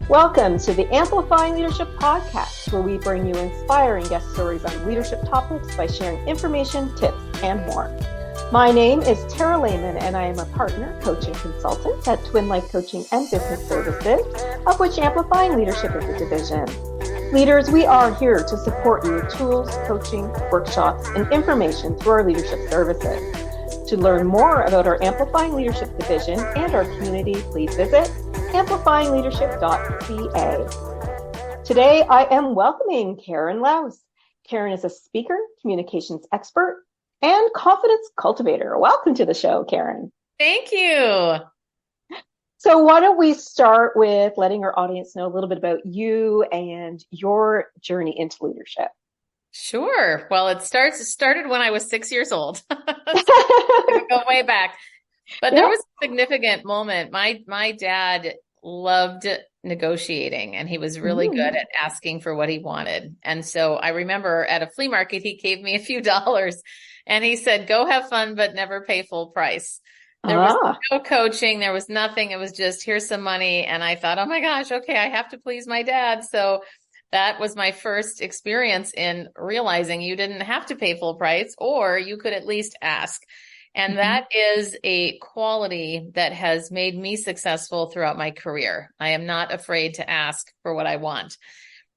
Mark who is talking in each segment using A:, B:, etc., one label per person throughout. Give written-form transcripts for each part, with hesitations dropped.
A: Welcome to the Amplifying Leadership Podcast, where we bring you inspiring guest stories on leadership topics by sharing information, tips, and more. My name is Tara Lehman, and I am a partner coaching consultant at Twin Life Coaching and Business Services, of which Amplifying Leadership is a division. Leaders, we are here to support you with tools, coaching, workshops, and information through our leadership services. To learn more about our Amplifying Leadership division and our community, please visit amplifyingleadership.ca. Today, I am welcoming Karen Laos. Karen is a speaker, communications expert, and confidence cultivator. Welcome to the show, Karen.
B: Thank you.
A: So why don't we start with letting our audience know a little bit about you and your journey into leadership?
B: Sure. Well, it started when I was 6 years old. Go way back. But there was a significant moment. My dad loved negotiating, and he was really good at asking for what he wanted. And so I remember at a flea market, he gave me a few dollars and he said, go have fun, but never pay full price. There was no coaching. There was nothing. It was just, here's some money. And I thought, oh my gosh, okay, I have to please my dad. So that was my first experience in realizing you didn't have to pay full price, or you could at least ask. And that is a quality that has made me successful throughout my career. I am not afraid to ask for what I want.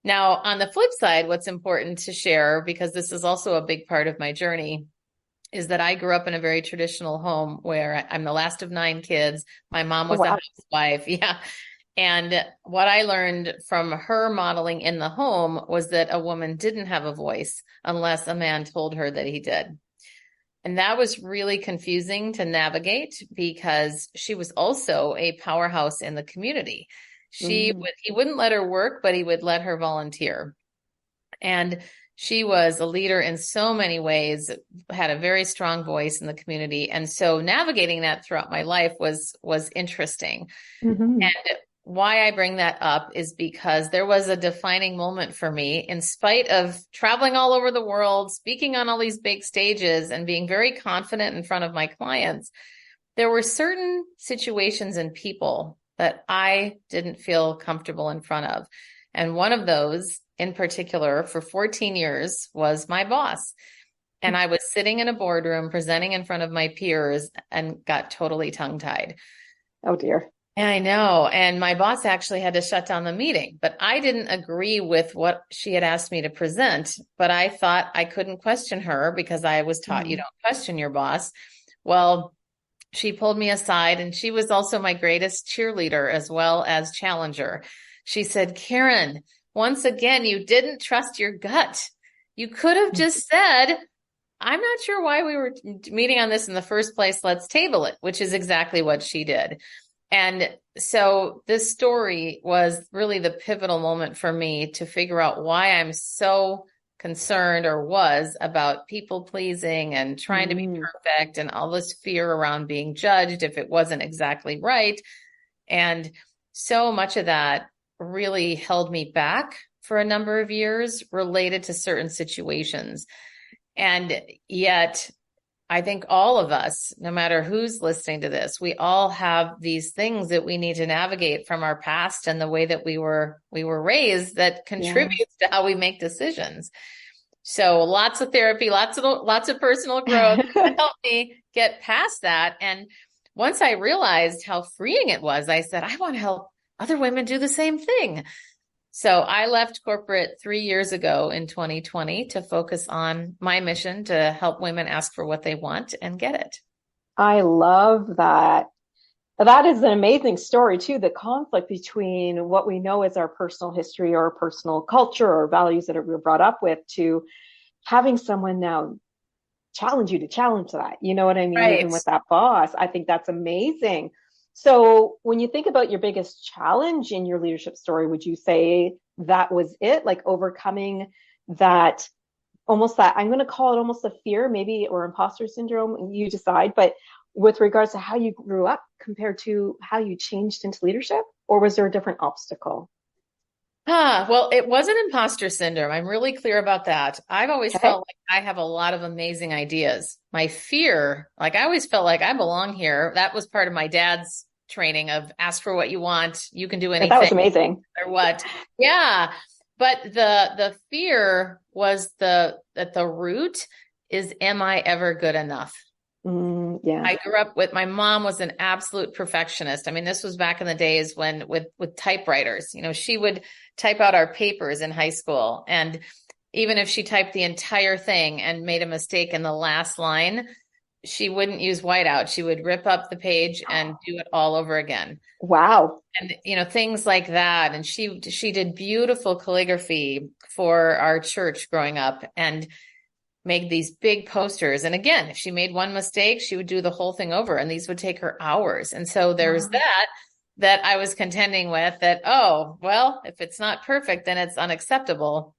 B: Now, on the flip side, what's important to share, because this is also a big part of my journey, is that I grew up in a very traditional home where I'm the last of 9 kids. My mom was a housewife. Yeah. And what I learned from her modeling in the home was that a woman didn't have a voice unless a man told her that he did. And that was really confusing to navigate because she was also a powerhouse in the community. He wouldn't let her work, but he would let her volunteer. And she was a leader in so many ways, had a very strong voice in the community. And so navigating that throughout my life was interesting. And why I bring that up is because there was a defining moment for me, in spite of traveling all over the world, speaking on all these big stages and being very confident in front of my clients. There were certain situations and people that I didn't feel comfortable in front of. And one of those in particular for 14 years was my boss. And I was sitting in a boardroom presenting in front of my peers and got totally tongue-tied.
A: Oh dear.
B: I know. And my boss actually had to shut down the meeting, but I didn't agree with what she had asked me to present, but I thought I couldn't question her because I was taught you don't question your boss. Well, she pulled me aside, and she was also my greatest cheerleader as well as challenger. She said, Karen, once again, you didn't trust your gut. You could have just said, I'm not sure why we were meeting on this in the first place. Let's table it, which is exactly what she did. And so this story was really the pivotal moment for me to figure out why I'm so concerned, or was, about people pleasing and trying to be perfect and all this fear around being judged if it wasn't exactly right. And so much of that really held me back for a number of years related to certain situations. And yet I think all of us, no matter who's listening to this, we all have these things that we need to navigate from our past and the way that we were raised that contributes to how we make decisions. So lots of therapy, lots of personal growth to help me get past that. And once I realized how freeing it was, I said, I want to help other women do the same thing. So I left corporate 3 years ago in 2020 to focus on my mission to help women ask for what they want and get it.
A: I love that. That is an amazing story too. The conflict between what we know as our personal history or personal culture or values that we're brought up with, to having someone now challenge you to challenge that. You know what I mean?
B: Right.
A: Even with that boss, I think that's amazing. So when you think about your biggest challenge in your leadership story, would you say that was it? Like overcoming that, almost that, I'm going to call it almost a fear, maybe, or imposter syndrome, you decide, but with regards to how you grew up compared to how you changed into leadership, or was there a different obstacle?
B: Well, it wasn't imposter syndrome. I'm really clear about that. I've always felt like I have a lot of amazing ideas. My fear, like I always felt like I belong here. That was part of my dad's training of ask for what you want. You can do anything.
A: That was amazing.
B: Or what? Yeah. But the fear was at the root is, am I ever good enough?
A: Yeah.
B: I grew up with, my mom was an absolute perfectionist. I mean, this was back in the days when with typewriters, she would type out our papers in high school. And even if she typed the entire thing and made a mistake in the last line, she wouldn't use whiteout. She would rip up the page and do it all over again.
A: Wow.
B: And, things like that. And she did beautiful calligraphy for our church growing up and made these big posters. And again, if she made one mistake, she would do the whole thing over, and these would take her hours. And so there's that I was contending with, that, oh, well, if it's not perfect, then it's unacceptable.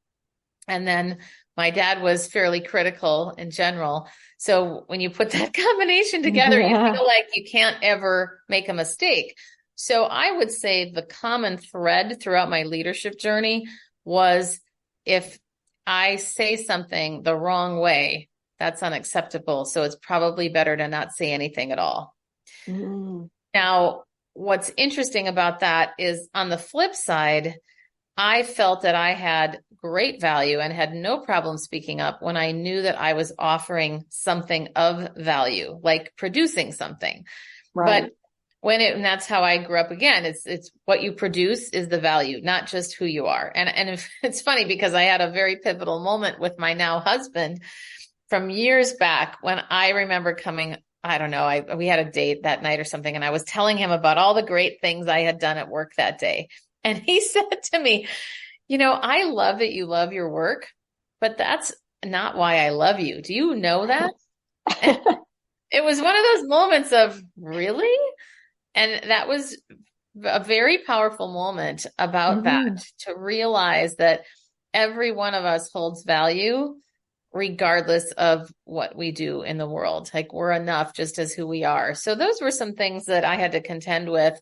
B: And then my dad was fairly critical in general. So when you put that combination together, you feel like you can't ever make a mistake. So I would say the common thread throughout my leadership journey was, if I say something the wrong way, that's unacceptable. So it's probably better to not say anything at all. Now, what's interesting about that is, on the flip side, I felt that I had great value and had no problem speaking up when I knew that I was offering something of value, like producing something.
A: Right.
B: But and that's how I grew up. Again, it's what you produce is the value, not just who you are. And it's funny because I had a very pivotal moment with my now husband from years back, when I remember coming, I don't know, we had a date that night or something, and I was telling him about all the great things I had done at work that day. And he said to me, I love that you love your work, but that's not why I love you. Do you know that? It was one of those moments of, really? And that was a very powerful moment about that, to realize that every one of us holds value regardless of what we do in the world. Like, we're enough just as who we are. So those were some things that I had to contend with,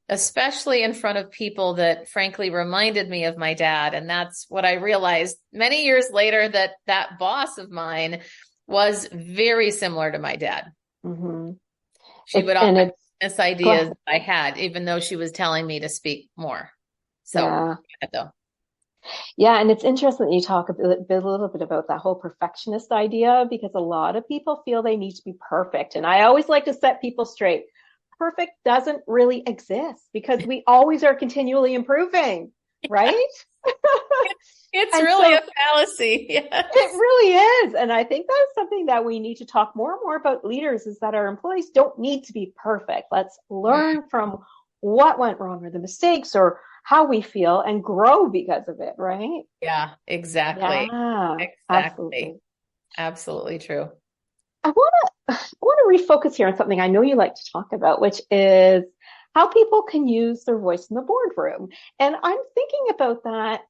B: especially in front of people that frankly reminded me of my dad. And that's what I realized many years later, that boss of mine was very similar to my dad. She would often this ideas I had, even though she was telling me to speak more. So,
A: yeah. And it's interesting that you talk a little bit about that whole perfectionist idea, because a lot of people feel they need to be perfect. And I always like to set people straight. Perfect doesn't really exist, because we always are continually improving, right?
B: It's really a fallacy. Yes.
A: It really is. And I think that's something that we need to talk more and more about leaders, is that our employees don't need to be perfect. Let's learn from what went wrong, or the mistakes, or how we feel, and grow because of it, right?
B: Yeah, exactly.
A: Yeah,
B: exactly. Absolutely true.
A: I want to refocus here on something I know you like to talk about, which is how people can use their voice in the boardroom. And I'm thinking about that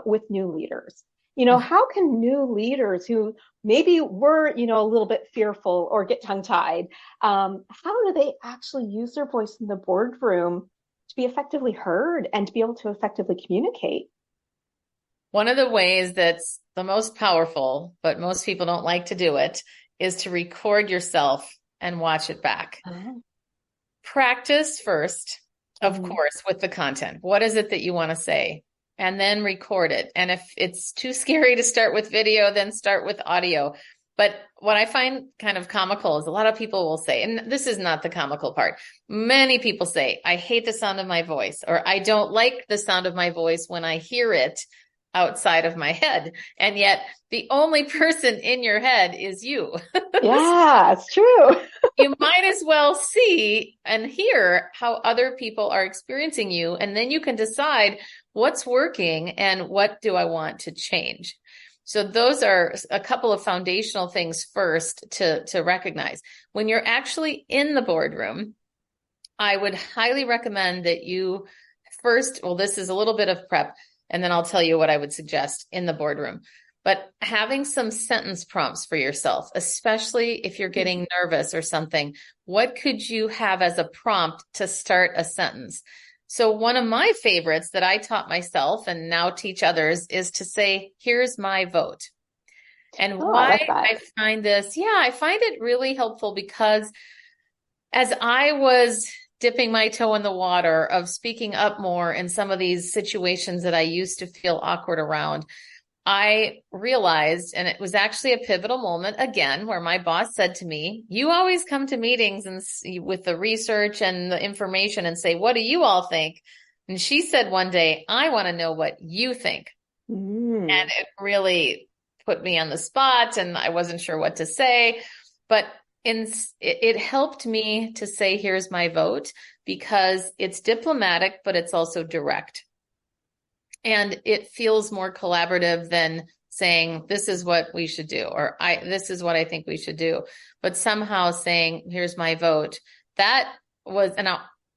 A: with new leaders. How can new leaders who maybe were, a little bit fearful or get tongue-tied, how do they actually use their voice in the boardroom to be effectively heard and to be able to effectively communicate?
B: One of the ways that's the most powerful, but most people don't like to do it, is to record yourself and watch it back. Practice first, of course, with the content. What is it that you want to say? And then record it. And if it's too scary to start with video, then start with audio. But what I find kind of comical is, a lot of people will say, and this is not the comical part, many people say, I hate the sound of my voice, or I don't like the sound of my voice when I hear it outside of my head. And yet the only person in your head is you.
A: Yeah, it's true.
B: You might as well see and hear how other people are experiencing you. And then you can decide what's working and what do I want to change. So those are a couple of foundational things first to recognize. When you're actually in the boardroom, I would highly recommend that you first, well, this is a little bit of prep, and then I'll tell you what I would suggest in the boardroom. But having some sentence prompts for yourself, especially if you're getting nervous or something, what could you have as a prompt to start a sentence? So one of my favorites that I taught myself and now teach others is to say, here's my vote. And why I find this, I find it really helpful, because as I was dipping my toe in the water, of speaking up more in some of these situations that I used to feel awkward around, I realized, and it was actually a pivotal moment again, where my boss said to me, you always come to meetings and with the research and the information and say, what do you all think? And she said one day, I want to know what you think. And it really put me on the spot, and I wasn't sure what to say, but it helped me to say, here's my vote, because it's diplomatic, but it's also direct. And it feels more collaborative than saying, this is what we should do, or this is what I think we should do. But somehow saying, here's my vote, that was, and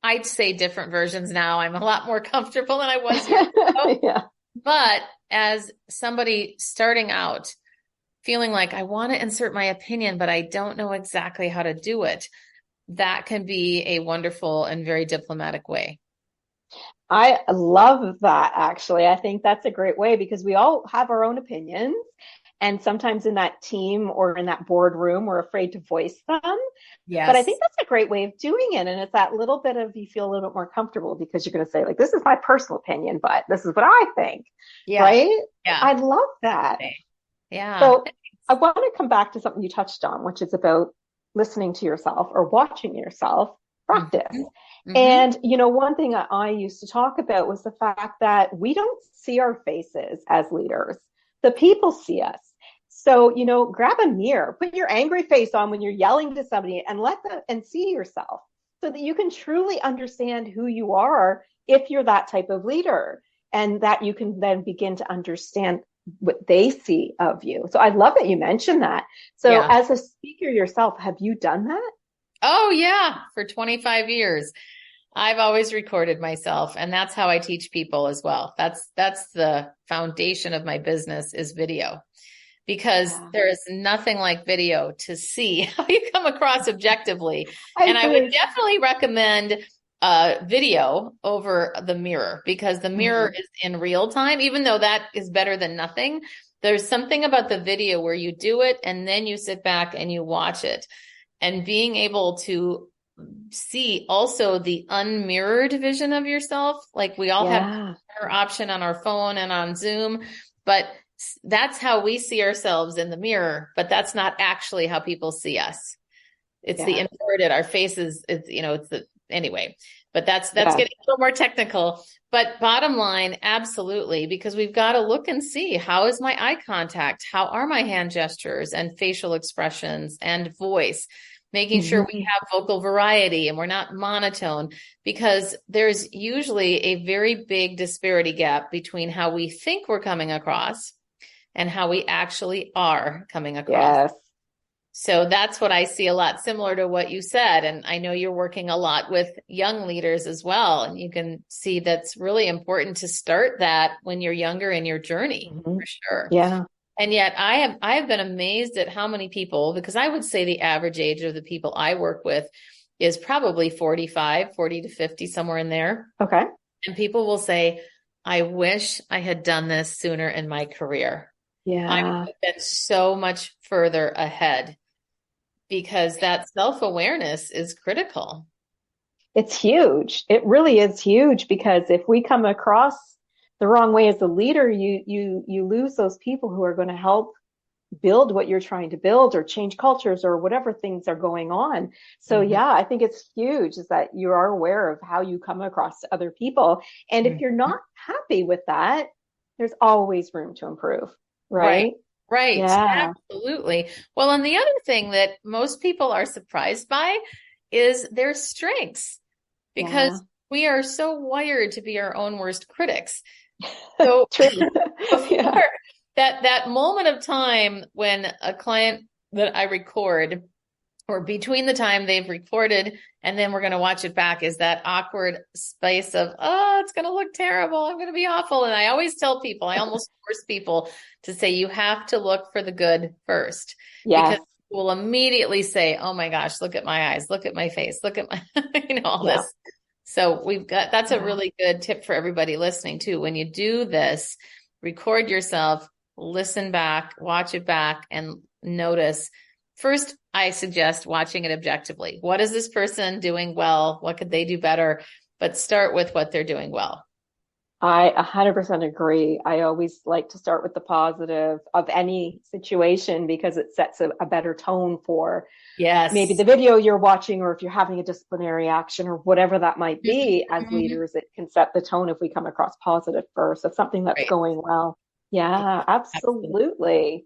B: I'd say different versions now. I'm a lot more comfortable than I was years ago.
A: Yeah.
B: But as somebody starting out, feeling like I want to insert my opinion, but I don't know exactly how to do it, that can be a wonderful and very diplomatic way.
A: I love that, actually. I think that's a great way, because we all have our own opinions. And sometimes in that team or in that boardroom, we're afraid to voice them.
B: Yes.
A: But I think that's a great way of doing it. And it's that little bit of, you feel a little bit more comfortable, because you're going to say, like, this is my personal opinion, but this is what I think.
B: Yeah.
A: Right?
B: Yeah.
A: I love that.
B: Yeah.
A: So I want to come back to something you touched on, which is about listening to yourself or watching yourself practice. Mm-hmm. And, one thing I used to talk about was the fact that we don't see our faces as leaders. The people see us. So, grab a mirror, put your angry face on when you're yelling to somebody, and see yourself, so that you can truly understand who you are if you're that type of leader, and that you can then begin to understand what they see of you. So I love that you mentioned that. So as a speaker yourself, have you done that?
B: Oh yeah. For 25 years, I've always recorded myself, and that's how I teach people as well. That's the foundation of my business, is video, because there is nothing like video to see how you come across objectively. I would definitely recommend video over the mirror, because the mirror is in real time, even though that is better than nothing. There's something about the video where you do it and then you sit back and you watch it, and being able to see also the unmirrored vision of yourself. Like, we all have an option on our phone and on Zoom, but that's how we see ourselves in the mirror, but that's not actually how people see us. It's the inverted, our faces, anyway, but that's getting a little more technical. But bottom line, absolutely, because we've got to look and see, how is my eye contact? How are my hand gestures and facial expressions and voice? Making sure we have vocal variety and we're not monotone, because there's usually a very big disparity gap between how we think we're coming across and how we actually are coming across. Yes. So that's what I see a lot, similar to what you said. And I know you're working a lot with young leaders as well. And you can see that's really important to start that when you're younger in your journey, for sure.
A: Yeah.
B: And yet I have been amazed at how many people, because I would say the average age of the people I work with is probably 40 to 50, somewhere in there.
A: Okay.
B: And people will say, I wish I had done this sooner in my career.
A: Yeah.
B: I would have been so much further ahead, because that self-awareness is critical.
A: It's huge. It really is huge, because if we come across the wrong way as a leader, you lose those people who are going to help build what you're trying to build, or change cultures, or whatever things are going on. So I think it's huge, is that you are aware of how you come across to other people. And if you're not happy with that, there's always room to improve. Right.
B: Yeah. Absolutely. Well, and the other thing that most people are surprised by is their strengths, because we are so wired to be our own worst critics. So before that moment of time when a client that I record, or between the time they've recorded and then we're going to watch it back, is that awkward space of, oh, it's going to look terrible, I'm going to be awful. And I always tell people, I almost force people to say, you have to look for the good first. Because people will immediately say, oh my gosh, look at my eyes, look at my face, look at my, all this. So that's a really good tip for everybody listening too. When you do this, record yourself, listen back, watch it back, and notice first I suggest watching it objectively. What is this person doing well? What could they do better? But start with what they're doing well.
A: I 100% agree. I always like to start with the positive of any situation because it sets a better tone for maybe
B: Yes.
A: the video you're watching, or if you're having a disciplinary action or whatever that might be. As
B: Mhm.
A: leaders, it can set the tone if we come across positive first of something that's
B: Right.
A: going well.
B: Yeah,
A: Yeah,
B: absolutely.
A: absolutely.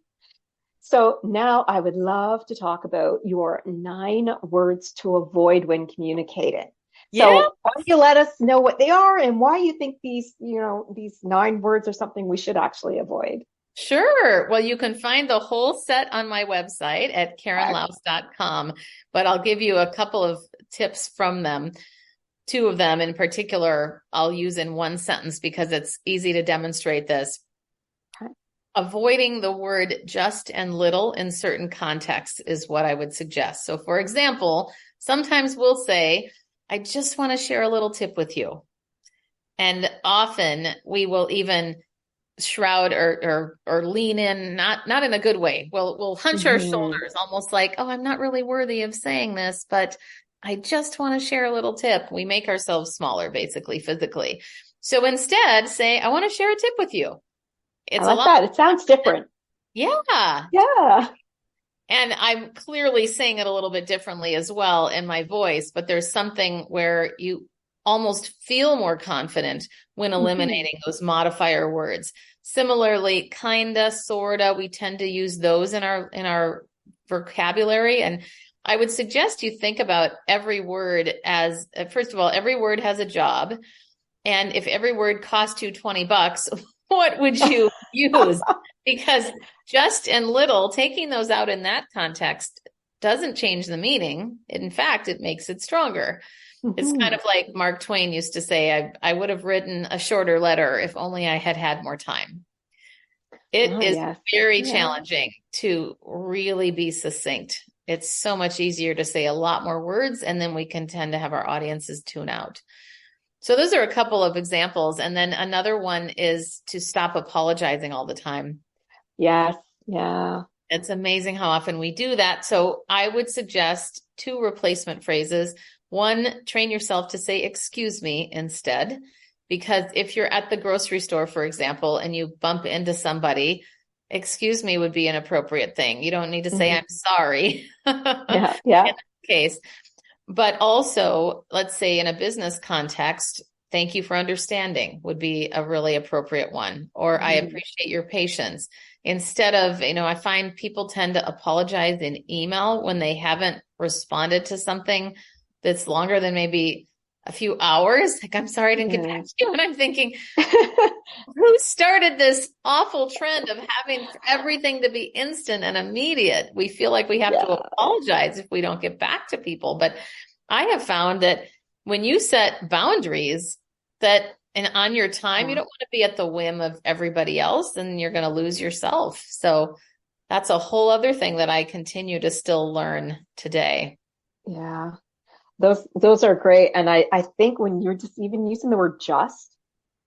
A: So now I would love to talk about your 9 words to avoid when communicating.
B: Yeah,
A: So why don't you let us know what they are and why you think these 9 words are something we should actually avoid?
B: sure. Well, you can find the whole set on my website at karenlaos.com, but I'll give you a couple of tips from them. 2 of them in particular, I'll use in one sentence because it's easy to demonstrate this.
A: Okay.
B: Avoiding the word just and little in certain contexts is what I would suggest. So, for example, sometimes we'll say, I just want to share a little tip with you. And often we will even shroud or lean in, not in a good way. We'll hunch our
A: Mm-hmm.
B: shoulders, almost like, oh, I'm not really worthy of saying this, but I just want to share a little tip. We make ourselves smaller, basically, physically. So instead, say, I want to share a tip with you.
A: I
B: It's a
A: like
B: lot.
A: that. It sounds different.
B: Yeah.
A: Yeah.
B: And I'm clearly saying it a little bit differently as well in my voice, but there's something where you almost feel more confident when
A: Mm-hmm.
B: eliminating those modifier words. Similarly, kinda, sorta, we tend to use those in our vocabulary. And I would suggest you think about every word as, first of all, every word has a job. And if every word cost you $20, what would you use? Because just and little, taking those out in that context doesn't change the meaning. In fact, it makes it stronger. It's kind
A: Mm-hmm.
B: of like Mark Twain used to say, I would have written a shorter letter if only I had had more time. It
A: Oh,
B: is
A: yes.
B: very
A: Yeah.
B: challenging to really be succinct. It's so much easier to say a lot more words, and then we can tend to have our audiences tune out. So those are a couple of examples. And then another one is to stop apologizing all the time.
A: Yes. Yeah.
B: It's amazing how often we do that. So I would suggest 2 replacement phrases. One, train yourself to say, excuse me instead. Because if you're at the grocery store, for example, and you bump into somebody, excuse me would be an appropriate thing. You don't need to say, I'm
A: Mm-hmm.
B: sorry in
A: Yeah. Yeah.
B: that case. But also, let's say in a business context, thank you for understanding would be a really appropriate one. Or I
A: Mm-hmm.
B: appreciate your patience. Instead of, I find people tend to apologize in email when they haven't responded to something that's longer than maybe a few hours. Like, I'm sorry I didn't get back
A: Yeah.
B: to you. And I'm thinking, who started this awful trend of having everything to be instant and immediate? We feel like we have to
A: Yeah.
B: apologize if we don't get back to people. But I have found that when you set boundaries that and on your time, you
A: Yeah.
B: don't want to be at the whim of everybody else, and you're going to lose yourself. So that's a whole other thing that I continue to still learn today.
A: Yeah. Those are great. And I think when you're just even using the word just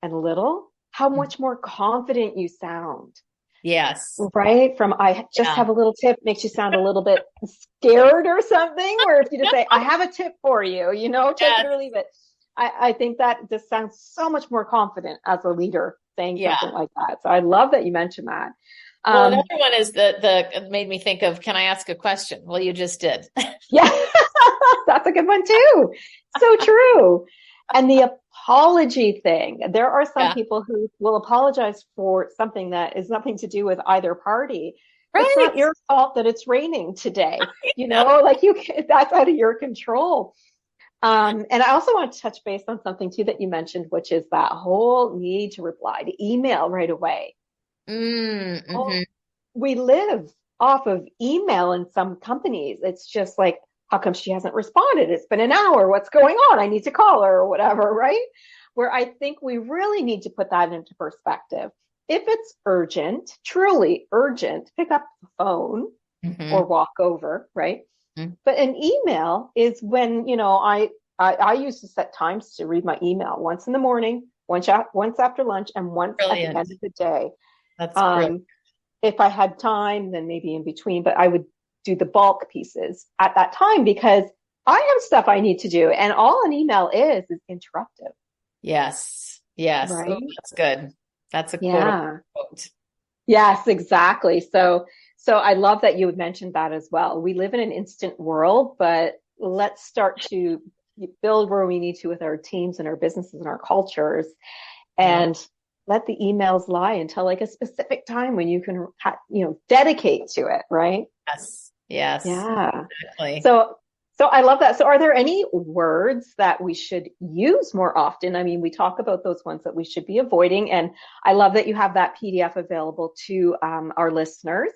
A: and little, how much more confident you sound,
B: Yes.
A: right? From I just
B: Yeah.
A: have a little tip makes you sound a little bit scared or something. Where if you just say, I have a tip for you, take it
B: Yes.
A: or leave it. I think that just sounds so much more confident as a leader saying something
B: Yeah.
A: like that. So I love that you mentioned that.
B: Well, another
A: Um,
B: one is the made me think of, can I ask a question? Well, you just did.
A: Yeah, that's a good one too. So true. And the apology thing. There are some
B: Yeah.
A: people who will apologize for something that is nothing to do with either party. It's not
B: Right.
A: your fault that it's raining today.
B: No.
A: Like that's out of your control. And I also want to touch base on something too that you mentioned, which is that whole need to reply to email right away. Oh,
B: Mm-hmm.
A: we live off of email in some companies. It's just like, how come she hasn't responded? It's been an hour. What's going on? I need to call her or whatever, right? Where I think we really need to put that into perspective. If it's urgent, truly urgent, pick up the phone or
B: Mm-hmm.
A: walk over, right? But an email is when, I used to set times to read my email once in the morning, once after lunch, and once at the
B: Brilliant.
A: end of the day.
B: That's brilliant.
A: Um, if I had time, then maybe in between, but I would do the bulk pieces at that time because I have stuff I need to do. And all an email is interruptive.
B: Yes. Yes.
A: Right.
B: Oh, that's good. That's a
A: Yeah.
B: quote.
A: Yes, exactly. So I love that you had mentioned that as well. We live in an instant world, but let's start to build where we need to with our teams and our businesses and our cultures,
B: Yeah.
A: and let the emails lie until like a specific time when you can, dedicate to it. Right.
B: Yes. Yes.
A: Yeah.
B: Exactly.
A: So I love that. So are there any words that we should use more often? I mean, we talk about those ones that we should be avoiding, and I love that you have that PDF available to our listeners.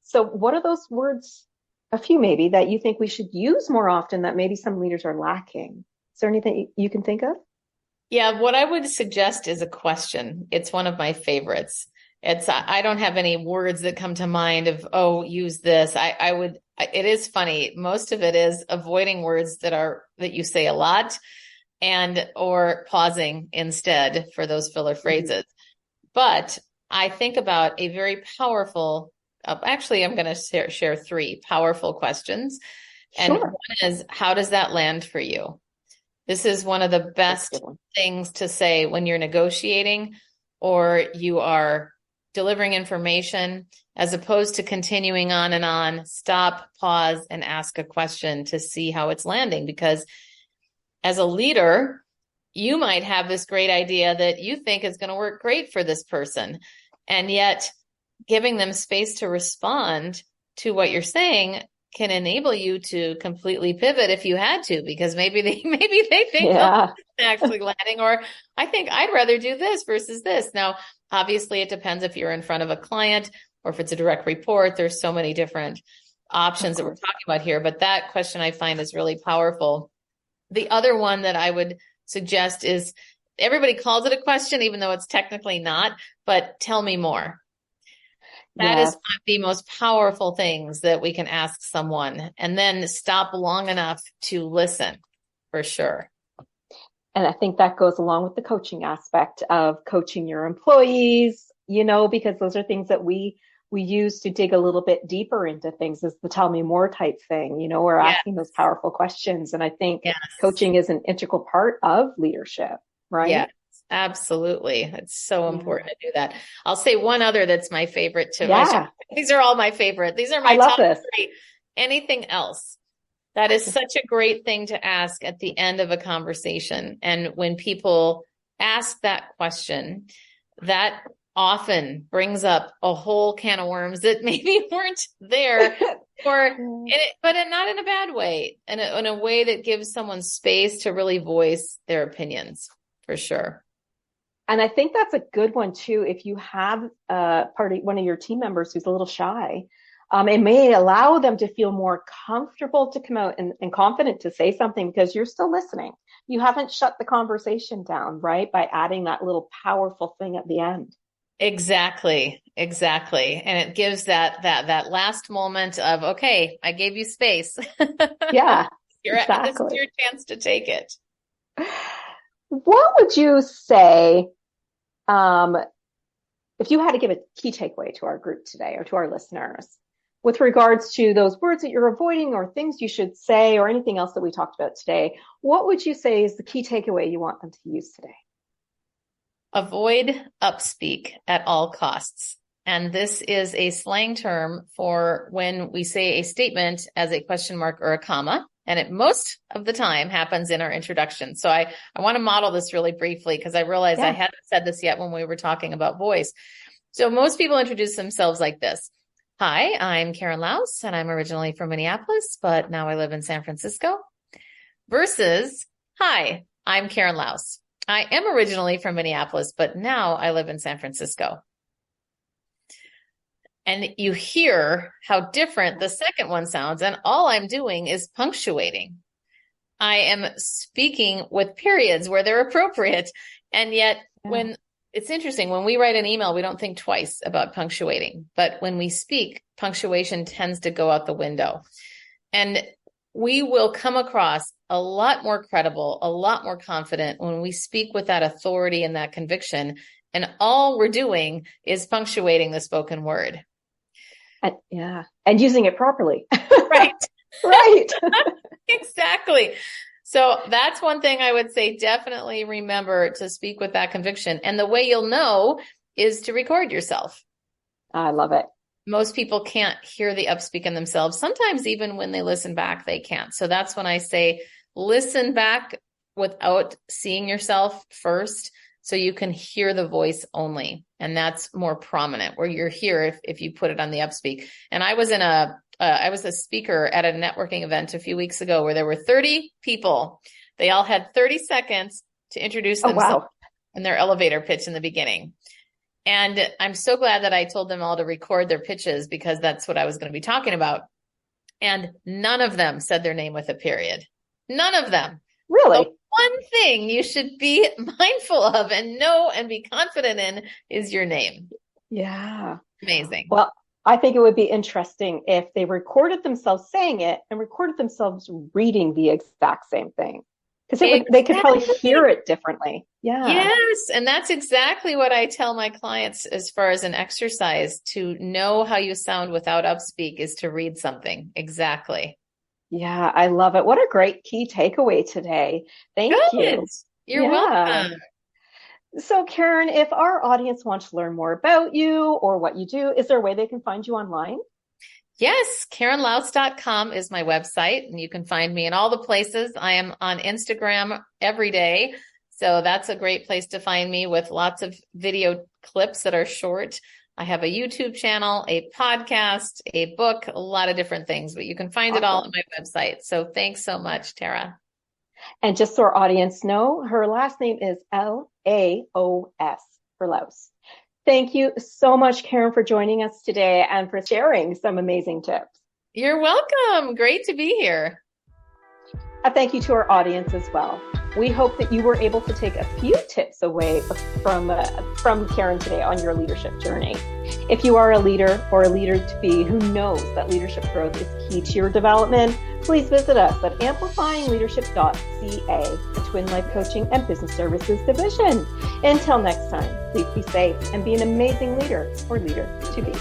A: So what are those words, a few maybe, that you think we should use more often that maybe some leaders are lacking? Is there anything you can think of?
B: Yeah, what I would suggest is a question. It's one of my favorites. I don't have any words that come to mind of, oh, use this. It is funny. Most of it is avoiding words that you say a lot or pausing instead for those filler phrases. But I think about a very powerful, actually, I'm going to share 3 powerful questions. And
A: Sure.
B: one is, how does that land for you? This is one of the best things to say when you're negotiating or you are delivering information, as opposed to continuing on and on. Stop, pause, and ask a question to see how it's landing. Because as a leader, you might have this great idea that you think is going to work great for this person. And yet giving them space to respond to what you're saying can enable you to completely pivot if you had to, because maybe they think that's actually landing, or I think I'd rather do this versus this. Now, obviously it depends if you're in front of a client or if it's a direct report. There's so many different options that we're talking about here, but that question I find is really powerful. The other one that I would suggest is, everybody calls it a question, even though it's technically not, but tell me more. That is one of the most powerful things that we can ask someone, and then stop long enough to listen, for sure.
A: And I think that goes along with the coaching aspect of coaching your employees, because those are things that we use to dig a little bit deeper into things, is the tell me more type thing, or asking those powerful questions. And I think coaching is an integral part of leadership, right?
B: Yeah. Absolutely. It's so important to do that. I'll say one other that's my favorite too. These are all my favorite. These are my top 3. Anything else? That is such a great thing to ask at the end of a conversation. And when people ask that question, that often brings up a whole can of worms that maybe weren't there, but not in a bad way, in a way that gives someone space to really voice their opinions, for sure.
A: And I think that's a good one too. If you have one of your team members who's a little shy, it may allow them to feel more comfortable to come out and confident to say something, because you're still listening. You haven't shut the conversation down, right? By adding that little powerful thing at the end.
B: Exactly. And it gives that last moment of, okay, I gave you space.
A: Yeah,
B: This is your chance to take it.
A: What would you say, if you had to give a key takeaway to our group today, or to our listeners, with regards to those words that you're avoiding or things you should say or anything else that we talked about today? What would you say is the key takeaway you want them to use today?
B: Avoid upspeak at all costs. And this is a slang term for when we say a statement as a question mark or a comma. And it most of the time happens in our introduction. So I want to model this really briefly, because I realized I hadn't said this yet when we were talking about voice. So most people introduce themselves like this. Hi, I'm Karen Laos, and I'm originally from Minneapolis, but now I live in San Francisco. Versus, hi, I'm Karen Laos. I am originally from Minneapolis, but now I live in San Francisco. And you hear how different the second one sounds. And all I'm doing is punctuating. I am speaking with periods where they're appropriate. And yet when it's interesting, when we write an email, we don't think twice about punctuating. But when we speak, punctuation tends to go out the window. And we will come across a lot more credible, a lot more confident when we speak with that authority and that conviction. And all we're doing is punctuating the spoken word.
A: And using it properly.
B: Right.
A: Right.
B: Exactly. So that's one thing I would say, definitely remember to speak with that conviction. And the way you'll know is to record yourself.
A: I love it.
B: Most people can't hear the upspeak in themselves. Sometimes even when they listen back, they can't. So that's when I say, listen back without seeing yourself first, so you can hear the voice only. And that's more prominent, where you're here if you put it on the upspeak. And I was I was a speaker at a networking event a few weeks ago where there were 30 people. They all had 30 seconds to introduce themselves in their elevator pitch in the beginning. And I'm so glad that I told them all to record their pitches, because that's what I was going to be talking about. And none of them said their name with a period. None of them.
A: Really?
B: The one thing you should be mindful of and know and be confident in is your name.
A: Yeah.
B: Amazing.
A: Well, I think it would be interesting if they recorded themselves saying it and recorded themselves reading the exact same thing. Because they could probably hear it differently. Yeah.
B: Yes. And that's exactly what I tell my clients as far as an exercise. To know how you sound without upspeak is to read something. Exactly.
A: Yeah, I love it. What a great key takeaway today. Thank you.
B: You're welcome.
A: So, Karen, if our audience wants to learn more about you or what you do, is there a way they can find you online?
B: Yes, KarenLaos.com is my website, and you can find me in all the places. I am on Instagram every day, so that's a great place to find me, with lots of video clips that are short. I have a YouTube channel, a podcast, a book, a lot of different things, but you can find it all on my website. So thanks so much, Tara.
A: And just so our audience know, her last name is Laos for Laos. Thank you so much, Karen, for joining us today and for sharing some amazing tips.
B: You're welcome. Great to be here.
A: A thank you to our audience as well. We hope that you were able to take a few tips away from Karen today on your leadership journey. If you are a leader or a leader-to-be who knows that leadership growth is key to your development, please visit us at amplifyingleadership.ca, the Twin Life Coaching and Business Services division. Until next time, please be safe and be an amazing leader or leader-to-be.